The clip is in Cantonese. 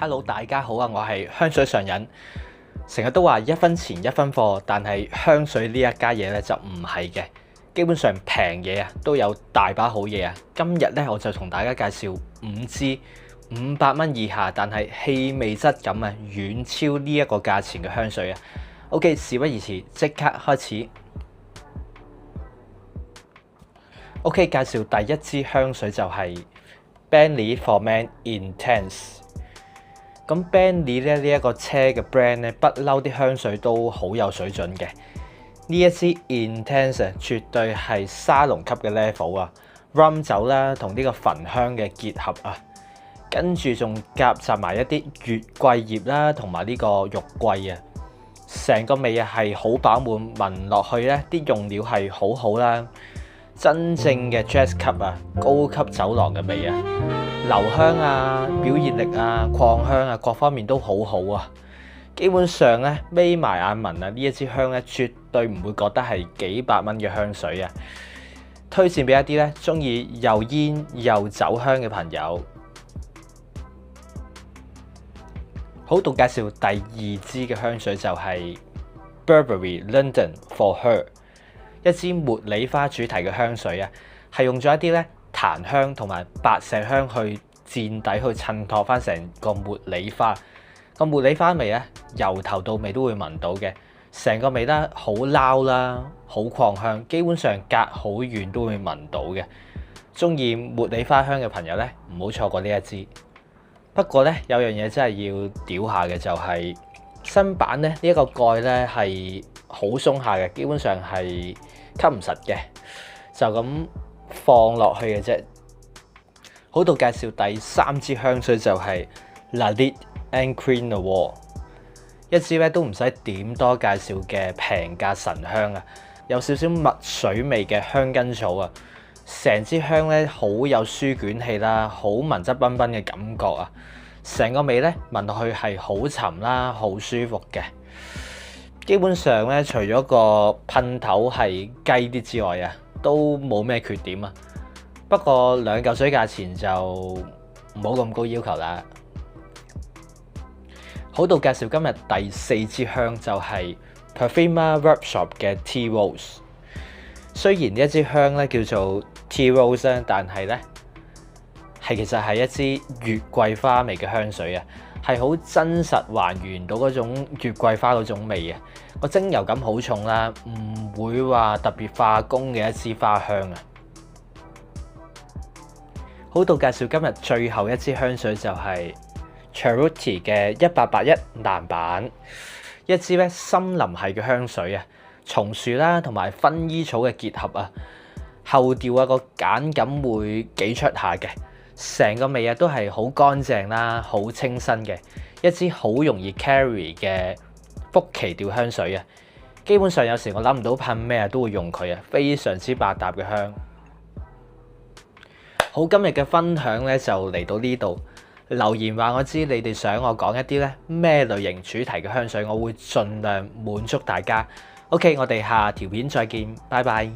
Hello，大家好啊！我係香水上癮，成日都話一分錢一分貨，但係香水呢一家嘢咧就唔係嘅。基本上平嘢啊都有大把好嘢啊！今日咧我就同大家介紹5支500蚊以下，但係氣味質感啊遠超呢一個價錢嘅香水啊！OK， 事不宜遲，即刻開始。OK， 介紹第一支香水就係 Bentley For Men Intense。咁 Bentley 咧呢一個車嘅 brand 咧，不嬲啲香水都好有水準嘅。呢一支 Intense 絕對係沙龍級嘅 level 啊 ，rum 酒啦同呢個焚香嘅結合啊，跟住仲夾雜埋一啲月桂葉啦同埋呢個肉桂啊，成個味啊係好飽滿，聞落去咧啲用料係好好啦，真正嘅 jazz 級啊，高級酒廊嘅味啊！留香啊、表現力啊、擴香啊，各方面都好好啊。基本上咧，眯埋眼聞啊，呢一支香咧，絕對唔會覺得係幾百蚊嘅香水啊。推薦俾一啲咧中意又煙又酒香嘅朋友。好，到介紹第二支嘅香水就係 Burberry London For Her， 一支茉莉花主題嘅香水啊，係用咗一啲咧檀香同埋白石香去墊底去襯托翻成個茉莉花。個茉莉花味咧，由頭到尾都會聞到嘅，成個味咧好撈啦，好擴香，基本上隔好遠都會聞到嘅。中意茉莉花香嘅朋友咧，唔好錯過呢一支。不過咧，有樣嘢真係要屌下嘅就係新版咧呢一個蓋咧係好鬆下嘅，基本上係吸唔實嘅，就咁放落去嘅啫。好，到介紹第三支香水就係 La Lit Encre Noir， 一支咧都唔使點多介紹嘅平價神香啊，有少少墨水味嘅香根草啊，成支香咧好有書卷氣啦，好文質彬彬嘅感覺啊，成個味咧聞落去係好沉啦，好舒服嘅。基本上咧，除咗個噴頭係雞啲之外啊，都冇咩缺點啊。不過2嚿水價錢就唔好咁高要求啦。好，到介紹今日第4支香就係 Parfuma Workshop 嘅 Tea Rose。雖然呢一支香咧叫做 Tea Rose 咧，但係咧其實係一支月桂花味嘅香水啊，係好真實還原到嗰種月桂花嗰種味啊。個精油感好重啦，唔會話特別化工嘅一支花香啊。好，到介紹今日最後一支香水就係 Cerutti 嘅1881藍版，一支咧森林系嘅香水啊，松樹啦同埋薰衣草嘅結合啊，後調啊個鹼感會幾出下嘅，成個味啊都係好乾淨啦，好清新嘅，一支好容易 carry 嘅福奇調香水啊。基本上有時我諗唔到噴咩都會用佢啊，非常之百搭嘅香。好，今日嘅分享咧就嚟到呢度。留言話我知你哋想我講一啲咧咩類型主題嘅香水，我會盡量滿足大家。OK， 我哋下條片再見，拜拜。